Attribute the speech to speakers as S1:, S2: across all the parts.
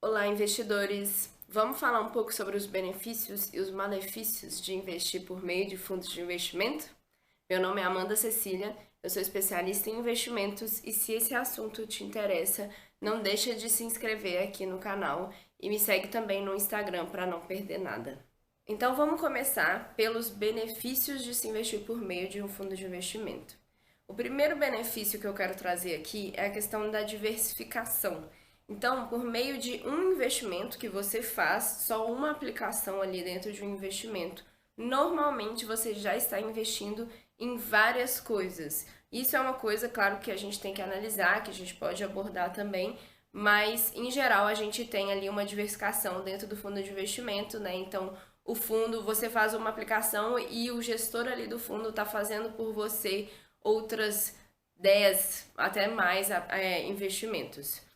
S1: Olá, investidores! Vamos falar um pouco sobre os benefícios e os malefícios de investir por meio de fundos de investimento? Meu nome é Amanda Cecília, eu sou especialista em investimentos e se esse assunto te interessa, não deixa de se inscrever aqui no canal e me segue também no Instagram para não perder nada. Então vamos começar pelos benefícios de se investir por meio de um fundo de investimento. O primeiro benefício que eu quero trazer aqui é a questão da diversificação. Então, por meio de um investimento que você faz, só uma aplicação ali dentro de um investimento, normalmente você já está investindo em várias coisas. Isso é uma coisa, claro, que a gente tem que analisar, que a gente pode abordar também, mas em geral a gente tem ali uma diversificação dentro do fundo de investimento, né? Então, o fundo, você faz uma aplicação e o gestor ali do fundo está fazendo por você outras 10, até mais investimentos.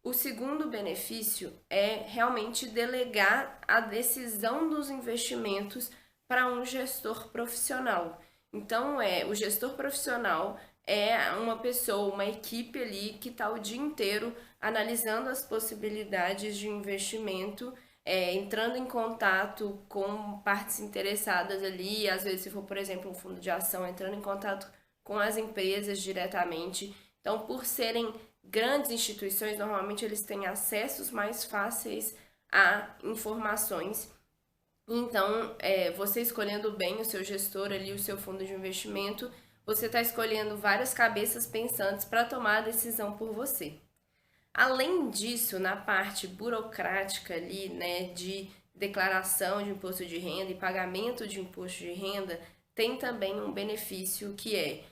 S1: O segundo benefício é realmente delegar a decisão dos investimentos para um gestor profissional. Então, o gestor profissional é uma pessoa, uma equipe ali que está o dia inteiro analisando as possibilidades de investimento, entrando em contato com partes interessadas ali, às vezes se for, por exemplo, um fundo de ação, entrando em contato com as empresas diretamente. Então, por serem grandes instituições, normalmente eles têm acessos mais fáceis a informações. Então, você escolhendo bem o seu gestor ali, o seu fundo de investimento, você está escolhendo várias cabeças pensantes para tomar a decisão por você. Além disso, na parte burocrática ali, né, de declaração de imposto de renda e pagamento de imposto de renda, tem também um benefício que é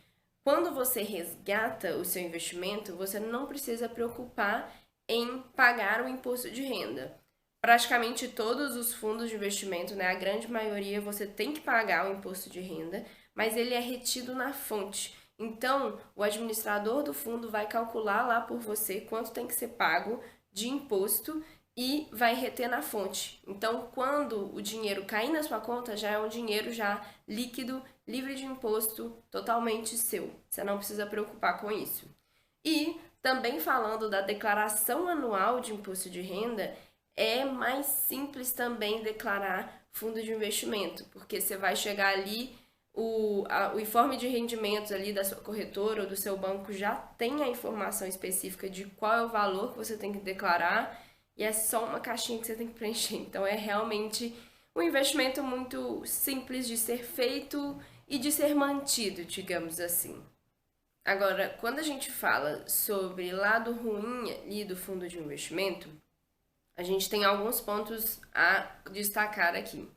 S1: quando você resgata o seu investimento, você não precisa preocupar em pagar o imposto de renda. Praticamente todos os fundos de investimento, né, a grande maioria, você tem que pagar o imposto de renda, mas ele é retido na fonte. Então, o administrador do fundo vai calcular lá por você quanto tem que ser pago de imposto e vai reter na fonte. Então, quando o dinheiro cair na sua conta, já é um dinheiro já líquido, livre de imposto, totalmente seu. Você não precisa preocupar com isso. E também falando da declaração anual de imposto de renda, é mais simples também declarar fundo de investimento, porque você vai chegar ali, o informe de rendimentos ali da sua corretora ou do seu banco já tem a informação específica de qual é o valor que você tem que declarar e é só uma caixinha que você tem que preencher. Então é realmente um investimento muito simples de ser feito e de ser mantido, digamos assim. Agora, quando a gente fala sobre lado ruim ali do fundo de investimento, a gente tem alguns pontos a destacar aqui.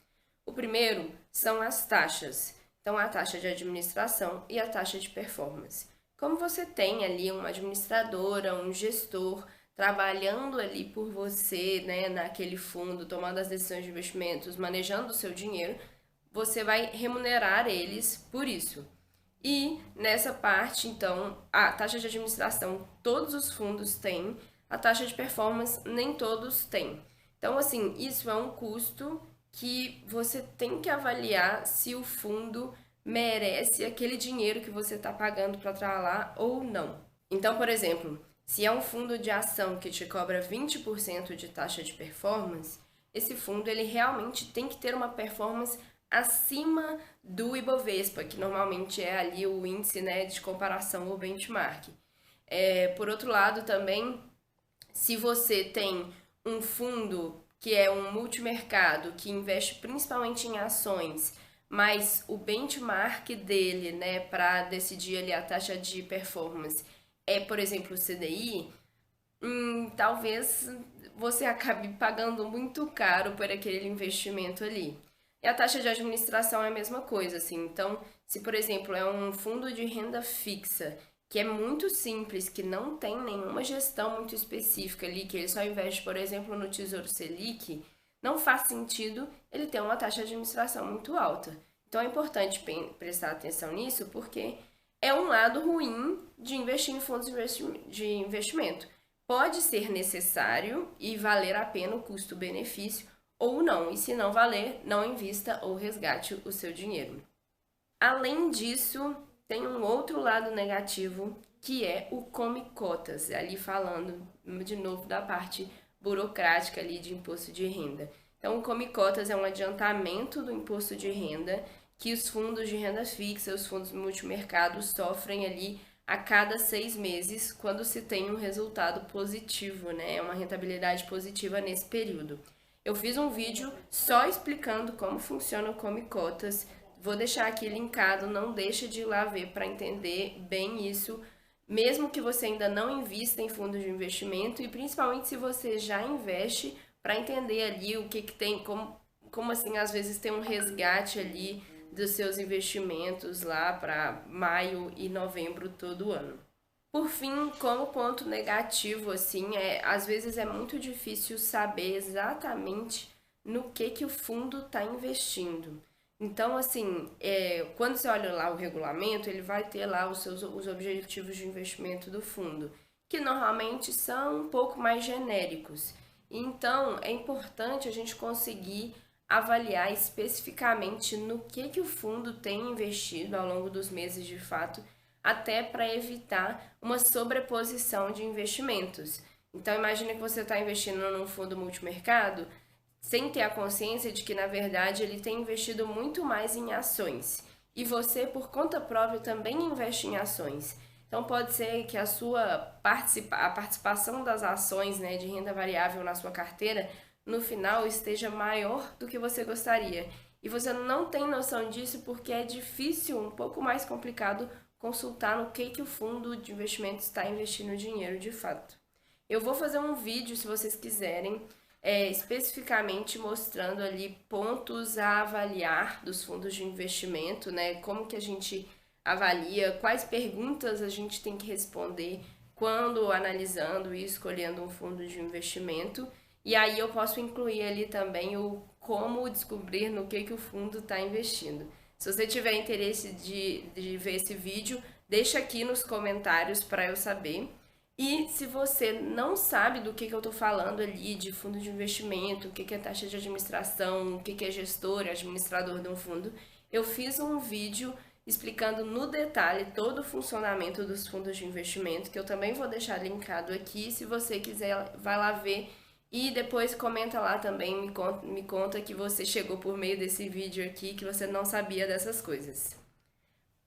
S1: O primeiro são as taxas. Então, a taxa de administração e a taxa de performance. Como você tem ali uma administradora, um gestor trabalhando ali por você, né, naquele fundo, tomando as decisões de investimentos, manejando o seu dinheiro, você vai remunerar eles por isso. E nessa parte, então, a taxa de administração todos os fundos têm, a taxa de performance nem todos têm. Então, assim, isso é um custo que você tem que avaliar se o fundo merece aquele dinheiro que você está pagando para estar lá ou não. Então, por exemplo, se é um fundo de ação que te cobra 20% de taxa de performance, esse fundo ele realmente tem que ter uma performance acima do Ibovespa, que normalmente é ali o índice, né, de comparação ou benchmark. Por outro lado, também, se você tem um fundo que é um multimercado, que investe principalmente em ações, mas o benchmark dele, né, para decidir ali a taxa de performance é, por exemplo, o CDI, talvez você acabe pagando muito caro por aquele investimento ali. E a taxa de administração é a mesma coisa, assim. Então, se por exemplo é um fundo de renda fixa, que é muito simples, que não tem nenhuma gestão muito específica ali, que ele só investe, por exemplo, no Tesouro Selic, não faz sentido ele ter uma taxa de administração muito alta. Então é importante prestar atenção nisso, porque é um lado ruim de investir em fundos de investimento. Pode ser necessário e valer a pena o custo-benefício ou não, e se não valer, não invista ou resgate o seu dinheiro. Além disso, tem um outro lado negativo que é o come cotas, ali falando de novo da parte burocrática ali de imposto de renda. Então, o Come Cotas é um adiantamento do imposto de renda que os fundos de renda fixa, os fundos multimercado sofrem ali a cada 6 meses, quando se tem um resultado positivo, né? Uma rentabilidade positiva nesse período. Eu fiz um vídeo só explicando como funciona o Come Cotas. Vou deixar aqui linkado, não deixa de ir lá ver para entender bem isso, mesmo que você ainda não invista em fundos de investimento e principalmente se você já investe, para entender ali o que tem, como assim às vezes tem um resgate ali dos seus investimentos lá para maio e novembro todo ano. Por fim, como ponto negativo, assim, às vezes é muito difícil saber exatamente no que o fundo está investindo. Então, assim, quando você olha lá o regulamento, ele vai ter lá os objetivos de investimento do fundo, que normalmente são um pouco mais genéricos. Então, é importante a gente conseguir avaliar especificamente no que o fundo tem investido ao longo dos meses de fato, até para evitar uma sobreposição de investimentos. Então, imagine que você está investindo num fundo multimercado sem ter a consciência de que, na verdade, ele tem investido muito mais em ações. E você, por conta própria, também investe em ações. Então, pode ser que a participação das ações, né, de renda variável na sua carteira, no final, esteja maior do que você gostaria. E você não tem noção disso porque é difícil, um pouco mais complicado, consultar no que o fundo de investimento está investindo dinheiro de fato. Eu vou fazer um vídeo, se vocês quiserem, especificamente mostrando ali pontos a avaliar dos fundos de investimento, né? Como que a gente avalia, quais perguntas a gente tem que responder quando analisando e escolhendo um fundo de investimento. E aí eu posso incluir ali também o como descobrir no que o fundo está investindo. Se você tiver interesse de ver esse vídeo, deixa aqui nos comentários para eu saber. E se você não sabe do que eu estou falando ali de fundo de investimento, o que é taxa de administração, o que é gestor, administrador de um fundo, eu fiz um vídeo explicando no detalhe todo o funcionamento dos fundos de investimento, que eu também vou deixar linkado aqui. Se você quiser, vai lá ver e depois comenta lá também, me conta que você chegou por meio desse vídeo aqui, que você não sabia dessas coisas.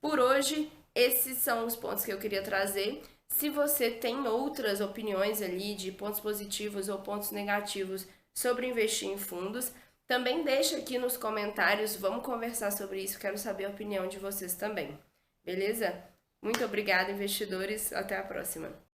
S1: Por hoje, esses são os pontos que eu queria trazer. Se você tem outras opiniões ali de pontos positivos ou pontos negativos sobre investir em fundos, também deixa aqui nos comentários, vamos conversar sobre isso, quero saber a opinião de vocês também. Beleza? Muito obrigada, investidores, até a próxima.